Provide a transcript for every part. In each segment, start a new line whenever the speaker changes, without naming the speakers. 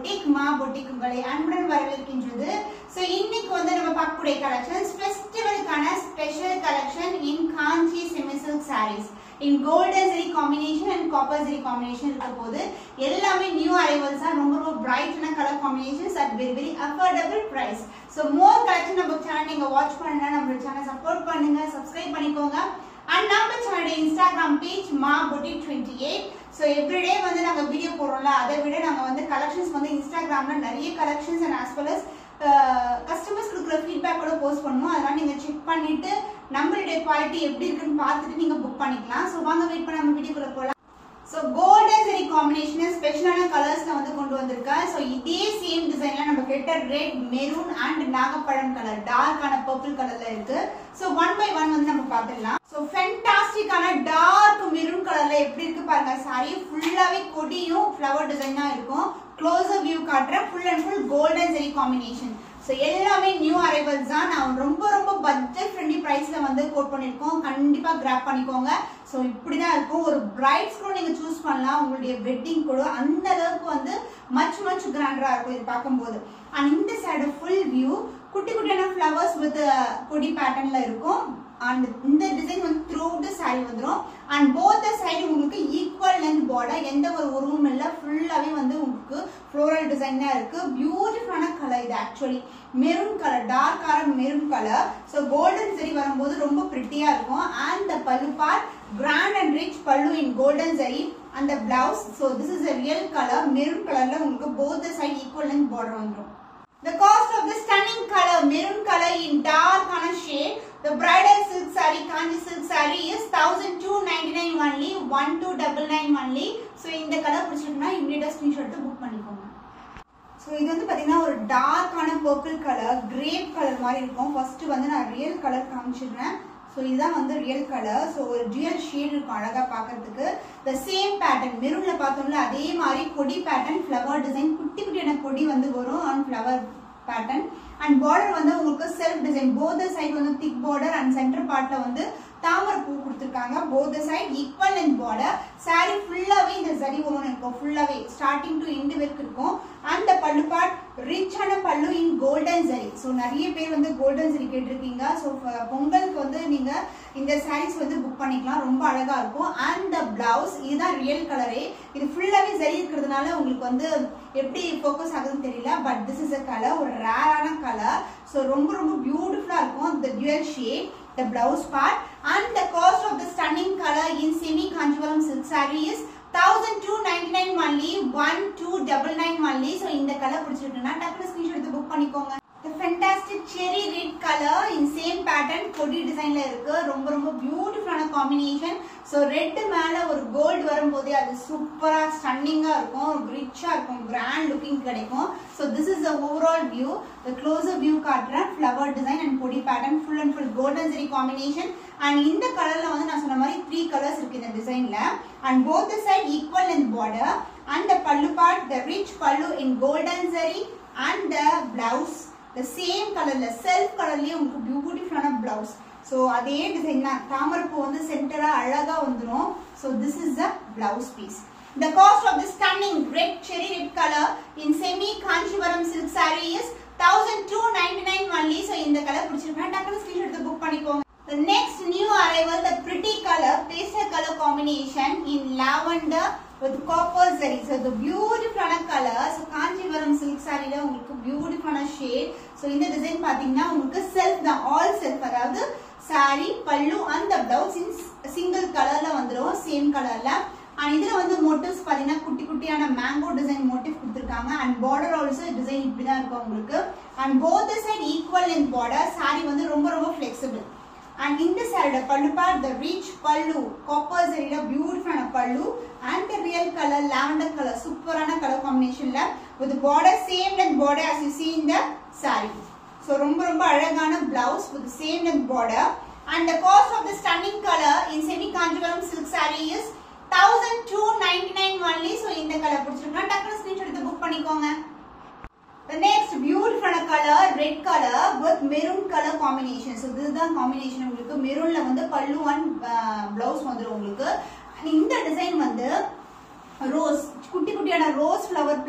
boutique மா boutique உங்களை அன்புடன் வரவேற்கின்றது. So இன்னைக்கு வந்து நம்ம பார்க்கக்கூடிய கலெக்ஷன்ஸ் ஃபெஸ்டிவலுக்கான special collection in Kanchi semi silk sarees in golden zari combination and copper zari combination இருக்க போது எல்லாமே நியூ அரைவல்ஸ் தான் ரொம்ப பிரைட்டான colour combinations at very affordable price. So more collection நம்ம சேனல் நீங்க வாட்ச் பண்ணனும்னா நம்ம சேனலை சப்போர்ட் பண்ணுங்க, சப்ஸ்கிரைப் பண்ணிக்கோங்க. And நம்ம சேனலோட Instagram page ma boutique 28. So every day வந்து நாங்க வீடியோ போடுறோம்ல, அதை விட நாங்க வந்து கலெக்ஷன்ஸ் வந்து Instagramல நிறைய collections and as well as customers கொடுக்குற ஃபீட்பேக் கூட போஸ்ட் பண்ணுவோம். அதனால நீங்க செக் பண்ணிட்டு நம்மளுடைய குவாலிட்டி எப்படி இருக்குன்னு பார்த்துட்டு நீங்க புக் பண்ணிக்கலாம். ஸோ வாங்க வெயிட் பண்ண நம்ம வீடியோக்குள்ள போகலாம். ஸோ கோல்டன் சரி காம்பினேஷன் ஸ்பெஷலான கலர்ஸ்ல வந்து கொண்டு வந்திருக்கேன். ஸோ இதே சேம் டிசைன்ல நம்ம கிட்ட ரெட், மெரூன் அண்ட் நாகப்பழம் கலர் டார்க்கான பர்பிள் கலர்ல இருக்கு. ஸோ ஒன் பை ஒன் வந்து நம்ம பார்த்துடலாம். ஸோ ஃபென்டாஸ்டிக்கான டார்க் மெரூன் கலர்ல எப்படி இருக்கு பாருங்க. சாரி ஃபுல்லாவே கொடியும் ஃப்ளவர் டிசைனா இருக்கும். க்ளோஸர் வியூ காட்டுறேன். Full and full golden zari combination. So எல்லாமே நியூ அரைவல்ஸ் தான். நான் ரொம்ப பட்ஜெட் ஃப்ரெண்ட்லி ப்ரைஸ்ல வந்து கோட் பண்ணிருக்கோம். கண்டிப்பா கிராப் பண்ணிக்கோங்க. ஸோ இப்படிதான் இருக்கும். ஒரு பிரைட்ஸ் கூட நீங்க சூஸ் பண்ணலாம். உங்களுடைய வெட்டிங் கூட அந்த அளவுக்கு வந்து மச் கிராண்டரா இருக்கும் இது பார்க்கும்போது. அண்ட் இந்த சைடு ஃபுல் வியூ குட்டியான ஃப்ளவர்ஸ் வித் கொடி பேட்டர்ன்ல இருக்கும். அண்ட் இந்த டிசைன் வந்து த்ரூ தி சாரி வந்துரும். அண்ட் போத் தி சைடு உங்களுக்கு ஈக்குவல் லென்த் பார்டர், எந்த ஒரு உருவம் இல்ல, ஃபுல்லாவே வந்து உங்களுக்கு ஃப்ளோரல் டிசைன் தான் இருக்கு. பியூட்டிஃபுல்லான கலர் இது. ஆக்சுவலி மெரூன் கலர், டார்க்கான maroon colour. So golden zari வரும்போது ரொம்ப பிரிட்டியா இருக்கும். And the pallu part grand and rich pallu in golden சரி. அந்த blouse, so this is a real color maroon கலர்ல உங்களுக்கு both the side equal length border வந்துரும். The cost of the stunning color maroon color in dark on a shade, the bridal silk saree Kanchi silk saree is 1299 only, 1299 only. So இந்த colour பிடிச்சிருக்குன்னா இமிடியேட்டா screenshot எடுத்து book பண்ணிக்கோங்க. So இது வந்து பாத்தீங்கன்னா ஒரு டார்க்கான purple colour, grape colour மாதிரி இருக்கும். ஃபர்ஸ்ட் வந்து நான் ரியல் கலர் காமிச்சிடுறேன். ஸோ இதுதான் வந்து ரியல் கலர். ஸோ ஒரு ரியல் ஷேட் இருக்கும் அழகா பாக்குறதுக்கு. த சேம் பேட்டர்ன் மெரூன்ல பார்த்தோம்ல அதே மாதிரி கொடி பேட்டர்ன், ஃப்ளவர் டிசைன், குட்டியான கொடி வந்து வரும் on flower pattern. And border வந்து உங்களுக்கு செல்ஃப் டிசைன். போத் சைடு வந்து திக் பார்டர் அண்ட் சென்டர் பார்ட்ல வந்து தாமரை பூ கொடுத்துருக்காங்க. Both side equal length border. Sorry ஃபுல்லாவே இந்த சரி ஒன்று இருக்கும். ஃபுல்லாவே ஸ்டார்டிங் டு எண்ட் வரைக்கும் இருக்கும். அந்த பல்லு பார்ட் ரிச்சான பல்லு இன் கோல்டன் சரி. ஸோ நிறைய பேர் வந்து கோல்டன் சரி கேட்டிருக்கீங்க. ஸோ பொங்கலுக்கு வந்து நீங்க இந்த சாரீஸ் வந்து புக் பண்ணிக்கலாம். ரொம்ப அழகா இருக்கும். அண்ட் த பிளவுஸ் இதுதான் ரியல் கலரே. இது ஃபுல்லாவே சரி இருக்கிறதுனால உங்களுக்கு வந்து எப்படி ஃபோக்கஸ் ஆகுதுன்னு தெரியல. But this is a colour, ஒரு ரேரான கலர். ஸோ ரொம்ப பியூட்டிஃபுல்லா இருக்கும். The dual shade, the blouse part, and the cost of the stunning color in semi Kanchivaram silk saree is 1299 only, 1299 only. So இந்த கலர் பிடிச்சிருக்குன்னா டக்குனு ஸ்கிரீன்ஷாட் எடுத்து புக் பண்ணிக்கோங்க. The fantastic cherry red color in same pattern கொடி டிசைன்ல இருக்கு. ரொம்ப பியூட்டிஃபுல்லான காம்பினேஷன். ஸோ ரெட் மேல ஒரு கோல்டு வரும்போதே அது சூப்பரா ஸ்டன்னிங்கா இருக்கும், ரிச்சா இருக்கும், கிராண்ட் லுக்கிங் கிடைக்கும். So this is the overall view. The closer view காட்டுறேன். ஃப்ளவர் டிசைன் அண்ட் கொடி pattern, full and full golden zari combination. And இந்த கலர்ல வந்து நான் சொன்ன மாதிரி 3 கலர்ஸ் இருக்கு இந்த டிசைன்ல. And both side equal length border. And the pallu part the rich pallu in golden zari. And the blouse the same colorல செல்ஃப் கலர்லயே உங்களுக்கு பியூட்டிஃபுல்லான பிளவுஸ். ஸோ அதே டிசைன் தான். தாமரைப்பூ வந்து சென்டரா அழகா வந்துடும். So this is the blouse piece. The cost of the stunning red cherry red color in semi Kanchivaram silk saree is 1299 only. So இந்த கலர் பிடிச்சிருக்கா டக்குனு ஸ்கிரீன்ஷாட் எடுத்து புக் பண்ணிக்கோங்க. The next new arrival, the pretty color pastel color combination in lavender with copper zari. So the beautiful color. So Kanchivaram silk saree la உங்களுக்கு beautiful shade. So இந்த design பாத்தீங்கன்னா உங்களுக்கு self தான், all self. அதாவது saree பல்லு and the blouse in single கலர்ல வந்துரும், same கலர்ல. அண்ட் இதுல வந்து மோட்டிவ்ஸ் பாத்தீங்கன்னா குட்டியான மேங்கோ டிசைன் மோட்டிவ் கொடுத்திருக்காங்க. அண்ட் பார்டர் ஆல்சோ டிசைன் இப்படிதான் இருக்கும் உங்களுக்கு. And both side equal in border. saree வந்து ரொம்ப ஃபிளெக்சிபிள். அண்ட் இந்த side pallu part the rich pallu, copper சரியில பியூட்டிஃபுல்லான pallu. And real colour lavender colour, சூப்பரான கலர் காம்பினேஷன்ல with border same length border as you see in the saree. So ரொம்ப அழகான blouse with same length border. And the cost of the stunning color in semi Kanchivaram silk saree is 1299 only. So இந்த colour பிடிச்சிருக்கா டக்குனு screenshot எடுத்து book பண்ணிக்கோங்க. The next beautiful color red color with maroon color combination. So this is the combination உங்களுக்கு மெரூன்ல வந்து பல்லு and blouse வந்துரும் உங்களுக்கு. இந்த டிசைன் வந்து ரோஸ் குட்டி குட்டியான ரோஸ் ஃப்ளவர்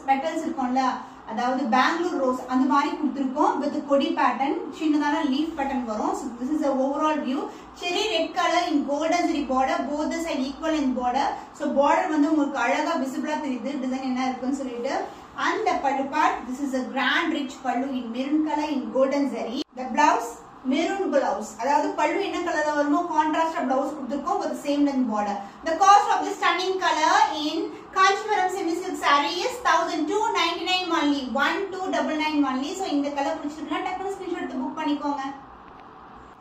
பெட்டல்ஸ் இருக்கும்ல, அதாவது பெங்களூர் ரோஸ் அந்த மாதிரி கொடுத்துருக்கோம் வித் கொடி பேட்டர்ன், சின்னதான லீஃப் பேட்டர்ன் வரும். So this is the overall view. cherry red color in golden zari border, both the side equal in border. So border வந்து உங்களுக்கு அழகா விசிபிளா தெரியுது டிசைன் என்ன இருக்குன்னு சொல்லிட்டு. And the pallu part, this is a grand rich pallu in maroon color in golden zari. The blouse maroon blouse, அதாவது பல்லு என்ன கலர்ல வருமோ கான்ட்ராஸ்டா blouse கொடுத்திருக்கோம் with same length border. The cost of this stunning color in Kanchipuram semi silk saree is 1299 only, 1299 only. So இந்த colour பிடிச்சிருக்குனா டக்குனு screenshot எடுத்து book பண்ணிக்கோங்க.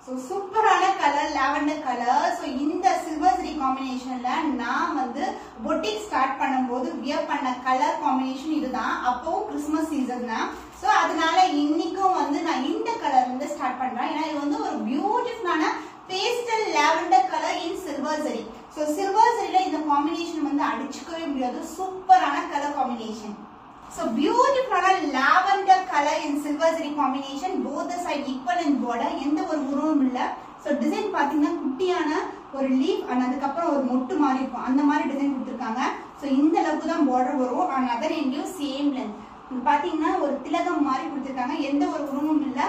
So சூப்பரான கலர் லாவெண்டர் கலர். So இந்த சில்வர் ஜரி காம்பினேஷன்ல நான் வந்து பொட்டிக் ஸ்டார்ட் பண்ணும்போது வியர் பண்ண கலர் காம்பினேஷன் இதுதான். அப்போ கிறிஸ்மஸ் சீசன் தான். So அதனால இன்னைக்கும் வந்து நான் இந்த கலர் வந்து ஸ்டார்ட் பண்றேன். ஏன்னா இது வந்து ஒரு பியூட்டிஃபுல்லான pastel lavender colour in silver zari. So silver ஜரியில இந்த காம்பினேஷன் வந்து அடிச்சுக்கவே முடியாது. சூப்பரான colour combination. So beautiful lavender color in silver zari combination, both the side equal in border, எந்த ஒரு உருவமும் இல்ல. So design பாத்தீங்கன்னா குட்டியான ஒரு லீஃப் and அதுக்கு அப்புறம் ஒரு மொட்டு மாதிரி இருக்கும், அந்த மாதிரி டிசைன் கொடுத்திருக்காங்க. So இந்த அளவுக்கு தான் border வரும் and other endயும் same length. பாத்தீங்கன்னா ஒரு திலகம் மாதிரி கொடுத்திருக்காங்க, எந்த ஒரு உருவமும் இல்ல.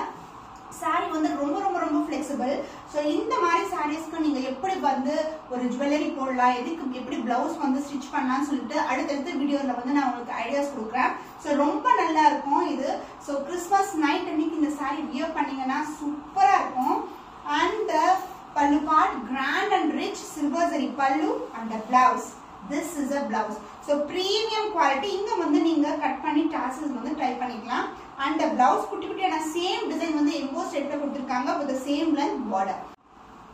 சாரி வந்து ரொம்ப ரொம்ப ரொம்ப ஃபிளெக்சிபிள். ஸோ இந்த மாதிரி சாரீஸ்க்கு நீங்க எப்படி வந்து ஒரு ஜுவல்லரி போடலாம், எதுக்கு எப்படி பிளவுஸ் வந்து ஸ்டிச் பண்ணலாம்னு சொல்லிட்டு அடுத்தடுத்த வீடியோல வந்து நான் உங்களுக்கு ஐடியாஸ் கொடுக்குறேன். ஸோ ரொம்ப நல்லா இருக்கும் இது. ஸோ கிறிஸ்மஸ் நைட் அன்னைக்கு இந்த சாரி வியர் பண்ணீங்கன்னா சூப்பரா இருக்கும். And pallu part grand and rich silver zari pallu and blouse. This is a blouse. So premium quality. இங்க வந்து நீங்க கட் பண்ணி டாசல்ஸ் வந்து ட்ரை பண்ணிக்கலாம். And the blouse குட்டி குட்டியான சேம் டிசைன் வந்து எம்போஸ்ட் எடுத்து கொடுத்திருக்காங்க with the same length border.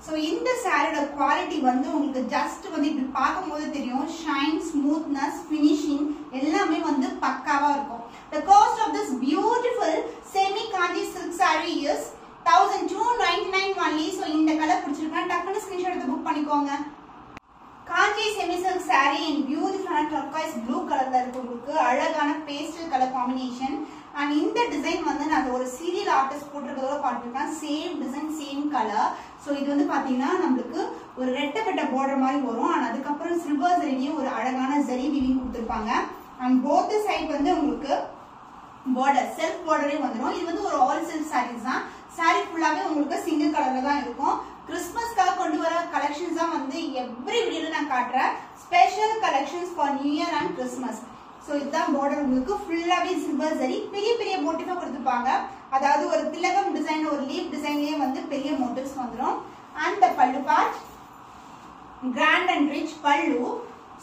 So இந்த சாரியோட குவாலிட்டி வந்து உங்களுக்கு ஜஸ்ட் வந்து இப்படி பார்க்கும்போது தெரியும். ஷைன், ஸ்மூத்னஸ், ஃபினிஷிங் எல்லாமே வந்து பக்காவா இருக்கும். The cost of this beautiful semi kanchi silk saree is 1299 only. So இந்த கலர் பிடிச்சிருக்கா டக்குனு ஸ்கிரீன்ஷாட் எடுத்து புக் பண்ணிக்கோங்க. காஞ்சி செமி சில்க் சாரி இன் பியூட்டிஃபுல்லான டர்காய்ஸ் ப்ளூ கலர்ல இருக்கு. உங்களுக்கு அழகான பேஸ்டல் கலர் காம்பினேஷன். அண்ட் இந்த டிசைன் வந்து நான் ஒரு சீரியல் ஆர்டிஸ்ட் போட்டிருக்கிறதோட பார்த்துருக்கேன். Same design same colour. So இது வந்து பாத்தீங்கன்னா நம்மளுக்கு ஒரு ரெட்டப்பட்ட பார்டர் மாதிரி வரும். அண்ட் அதுக்கப்புறம் சில்வர் ஜரிலையும் ஒரு அழகான ஜரி வீவிங் கொடுத்துருப்பாங்க. அண்ட் போத் சைட் வந்து உங்களுக்கு பார்டர் செல்ஃப் பார்டரே வந்துடும். இது வந்து ஒரு ஆல் சில்க் சாரீஸ் தான். சாரி ஃபுல்லாவே உங்களுக்கு சிங்கிள் கலர்ல தான் இருக்கும். கிறிஸ்மஸ்க்காக கொண்டு வர கலெக்ஷன்ஸ் தான் வந்து எவ்ரி வீடியோல நான் காட்டுறேன். Special collections for new year and Christmas. So இதுதான் பார்டர் உங்களுக்கு ஃபுல்லாவே சில்வர் ஜரி பெரிய பெரிய மோட்டிஃபா கொடுத்துருப்பாங்க. அதாவது ஒரு திலகம் டிசைன் ஒரு லீப் டிசைன்லயே வந்து பெரிய மோட்டிவ்ஸ் வந்துடும். And the pallu part grand and rich pallu.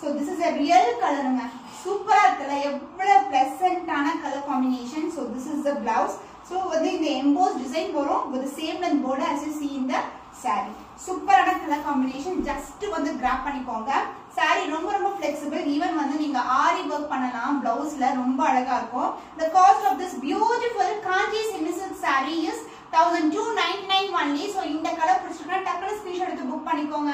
So this is a real கலருங்க. சூப்பரா இருக்குல்ல, எவ்வளவு பிளசண்டான colour combination. So this is the blouse. So வந்து இந்த எம்போஸ் டிசைன் வரும் with the same length border as you see in the saree. சூப்பரான colour combination. Just வந்து கிராப் பண்ணிக்கோங்க. saree ரொம்ப ரொம்ப flexible. ஈவன் வந்து நீங்க ஆரி ஒர்க் பண்ணலாம் பிளவுஸ்ல, ரொம்ப அழகா இருக்கும். The cost of this beautiful kanchi semi silk saree is 1299 only. So இந்த கலர் பிடிச்சிருக்கா டக்குனு ஸ்கிரீன்ஷாட் எடுத்து புக் பண்ணிக்கோங்க.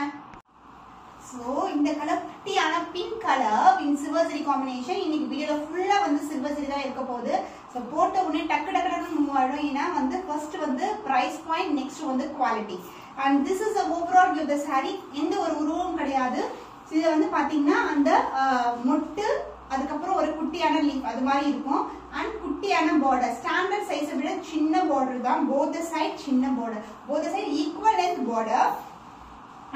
So இந்த கலர் குட்டியான pink colour in silver zari combination. இன்னைக்கு வீடியோல ஃபுல்லா வந்து சில்வர் ஜரி தான் இருக்க போகுது. ஸோ போட்ட உடனே டக்கு டக்கு டக்குன்னு மூவ் ஆயிடும். ஏன்னா வந்து ஃபர்ஸ்ட் வந்து பிரைஸ் பாயிண்ட், நெக்ஸ்ட் வந்து quality. And this is overall view the sorry. எந்த ஒரு உருவமும் கிடையாது. இதை வந்து பாத்தீங்கன்னா அந்த மொட்டு, அதுக்கப்புறம் ஒரு குட்டியான லீஃப் அது மாதிரி இருக்கும். அண்ட் குட்டியான பார்டர், ஸ்டாண்டர்ட் சைஸை விட சின்ன பார்டர் தான். போத் சைட் சின்ன border, both side equal length border.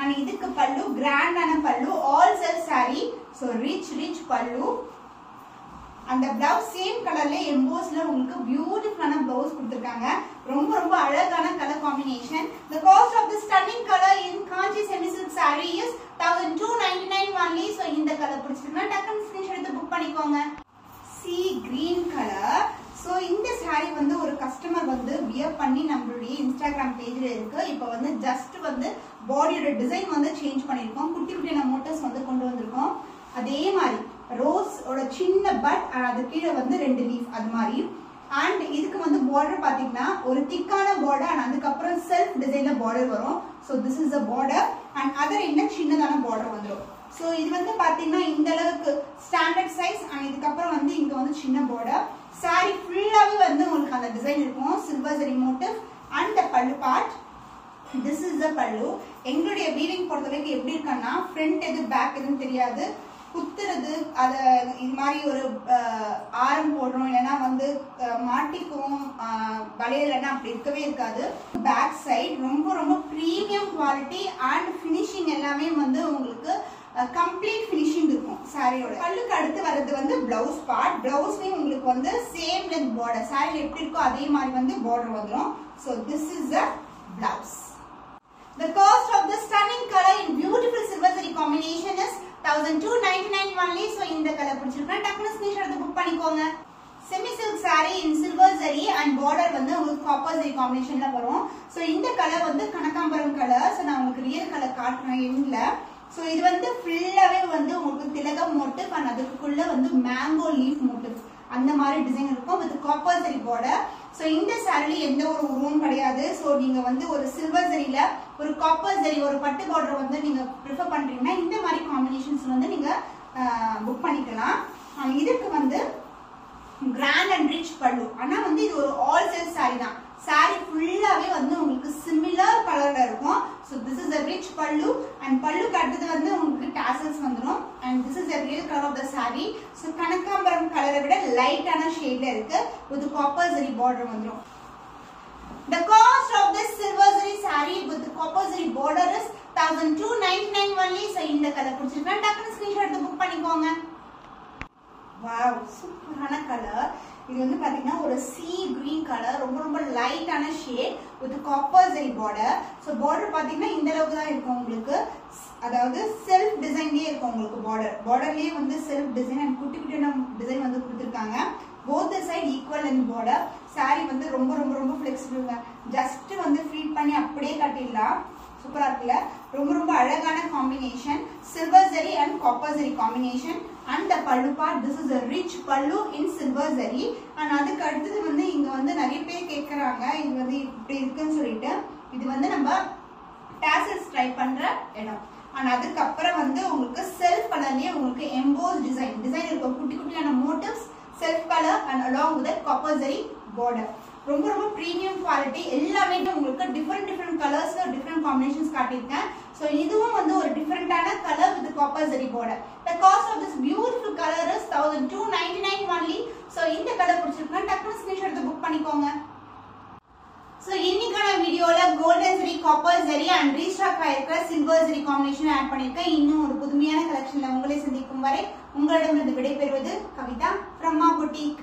And இதுக்கு பல்லு கிராண்டான pallu, all self sari. So rich pallu. அந்த பிளவுஸ் சேம் கலர்ல எம்போஸ்ல உங்களுக்கு பியூட்டிஃபுல்லான பிளவுஸ் கொடுத்திருக்காங்க. ரொம்ப ரொம்ப அழகான colour combination. The cost of this stunning color in Kanchi semi silk saree is 1299 only. So இந்த கலர் பிடிச்சிருந்தா டக்குனு ஸ்கிரீன்ஷாட் எடுத்து புக் பண்ணிக்கோங்க. sea green color. So இந்த saree வந்து ஒரு கஸ்டமர் வந்து வியர் பண்ணி நம்மளுடைய இன்ஸ்டாகிராம் பேஜ்ல இருக்கு. இப்போ வந்து ஜஸ்ட் வந்து பாடியோட டிசைன் வந்து சேஞ்ச் பண்ணிருக்கோம். குட்டி குட்டியான மோட்டிவ்ஸ் வந்து கொண்டு வந்திருக்கோம். அதே மாதிரி ரோஸ் ஓட சின்ன பட், அது கீழே வந்து 2 லீஃப் அது மாதிரி. அண்ட் இதுக்கு வந்து பார்டர் பாத்தீங்கன்னா ஒரு திக்கான பார்டர் அண்ட் அதுக்கப்புறம் செல்ஃப் டிசைன்ல பார்டர் வரும். So this is a border and other என்ன சின்னதான பார்டர் வந்துடும். ஸோ இது வந்து பாத்தீங்கன்னா இந்த அளவுக்கு ஸ்டாண்டர்ட் சைஸ் அண்ட் இதுக்கப்புறம் வந்து இங்க வந்து சின்ன பார்டர். சாரி ஃபுல்லாவே வந்து உங்களுக்கு அந்த டிசைன் இருக்கும். Silver zari motive and the pallu part. This is த பல்லு. எங்களுடைய வீவிங் பொறுத்த வரைக்கும் எப்படி இருக்குன்னா ஃப்ரண்ட் எது பேக் எதுன்னு தெரியாது. குத்துறது அத இது மாதிரி ஒரு ஆரம் போடுறோம் இல்லைன்னா வந்து மாட்டிக்கும் வளையலன்னா அப்படி இருக்கவே இருக்காது. பேக் சைடு ரொம்ப ரொம்ப ப்ரீமியம் குவாலிட்டி அண்ட் ஃபினிஷிங் எல்லாமே வந்து உங்களுக்கு கம்ப்ளீட் ஃபினிஷிங் இருக்கும் சாரியோட. பல்லுக்கு அடுத்து வர்றது வந்து பிளவுஸ் பார்ட். பிளவுஸ்லயும் உங்களுக்கு வந்து சேம் லென்த் பார்டர், சாரியில எப்படி இருக்கோ அதே மாதிரி வந்து பார்டர் வந்துடும். So this is the blouse. The cost of this stunning color in beautiful silver zari combination is 1299 only. So இந்த கலர் பிடிச்சிருக்கா டக்குனு ஸ்கிரீன்ஷாட் எடுத்து புக் பண்ணிக்கோங்க. Semi silk saree in silver zari and border வந்து உங்களுக்கு copper zari combinationல வரும். So இந்த colour வந்து கனகாம்பரம் கலர். So நான் உங்களுக்கு ரியல் கலர் காட்டுறேன் எண்ட்ல. So இது வந்து ஃபுல்லாவே வந்து உங்களுக்கு திலகம் மோட்டிவ் and அதுக்குள்ள வந்து மேங்கோ லீஃப் மோட்டிவ் அந்த மாதிரி டிசைன் இருக்கும் with copper zari border. So இந்த saree எந்த ஒரு உருவம் கிடையாது. So நீங்க வந்து ஒரு சில்வர் ஜரியில ஒரு காப்பர் ஜரி ஒரு பட்டு பார்டர் வந்து நீங்க ப்ரிஃபர் பண்றீங்கன்னா இந்த மாதிரி காம்பினேஷன்ஸ் வந்து நீங்க புக் பண்ணிக்கலாம். இதுக்கு வந்து கிராண்ட் அண்ட் ரிச் பல்லு. ஆனா வந்து இது ஒரு ஆல் செல்ஃப் saree தான். saree ஃபுல்லாவே வந்து உங்களுக்கு சிமிலர் கலர்ல இருக்கும். So this is a rich pallu and palluக்கு அடுத்து வந்து உங்களுக்கு tassels வந்துரும் and this is the real color of the saree. So கனகாம்பரம் கலரை விட லைட்டான ஷேட்ல இருக்கு with copper zari border வந்துரும். The cost of this silver zari saree with copper zari border is 1299 only. So இந்த கலர் பிடிச்சிருக்கா டக்குனு ஸ்கிரீன்ஷாட் எடுத்து புக் பண்ணிக்கோங்க. வாவ் சூப்பரான கலர். இது வந்து பாத்தீங்கன்னா ஒரு sea green கலர், ரொம்ப ரொம்ப லைட்டான shade with copper zari border. So border பாத்தீங்கன்னா இந்த அளவுக்கு தான் இருக்கும் உங்களுக்கு. அதாவது செல்ஃப் டிசைன்லயே இருக்கும் உங்களுக்கு பார்டர்லயே வந்து செல்ஃப் டிசைன் அண்ட் குட்டி குட்டியான டிசைன் வந்து கொடுத்திருக்காங்க. both the side equal and border. saree வந்து ரொம்ப ரொம்ப ரொம்ப flexible. ஜஸ்ட் வந்து ஃபீட் பண்ணி அப்படியே கட்டிடலாம். சூப்பரா இருக்குல்ல? ரொம்ப ரொம்ப அழகான combination silver zari and copper zari combination. And the pallu part, this is a rich pallu in silver zari. And அதுக்கு அடுத்து வந்து இங்க வந்து நிறைய பேர் கேக்குறாங்க இது வந்து இப்படி இருக்குன்னு சொல்லிட்டு. இது வந்து நம்ம tassels ட்ரை பண்ற இடம். and அதுக்கு அப்புறம் வந்து உங்களுக்கு செல்ஃப் கலர்லயே உங்களுக்கு embossed டிசைன் இருக்கும் குட்டி குட்டியான motives self colour and along with that copper zari border. ரொம்ப ரொம்ப பிரீமியம் குவாலிட்டி. எல்லாமே உங்களுக்கு டிஃபரெண்ட் கலர்ஸ்ல டிஃபரெண்ட் காம்பினேஷன்ஸ் காட்டியிருக்கேன். So இதுவும் வந்து ஒரு டிஃபரெண்டான colour with copper zari border. The cost of this beautiful color is 1299 only. So இந்த கலர் பிடிச்சிருக்கா டக்குனு ஸ்கிரீன்ஷாட் எடுத்து புக் பண்ணிக்கோங்க. So இன்னைக்கான வீடியோல golden zari, copper zari and restock ஆயிருக்கிற silver zari காம்பினேஷன் ஆட் பண்ணிருக்கேன். இன்னும் ஒரு புதுமையான கலெக்ஷன்ல உங்களை சந்திக்கும் வரை உங்களிடமிருந்து விடைபெறுவது கவிதா from Ma Boutique.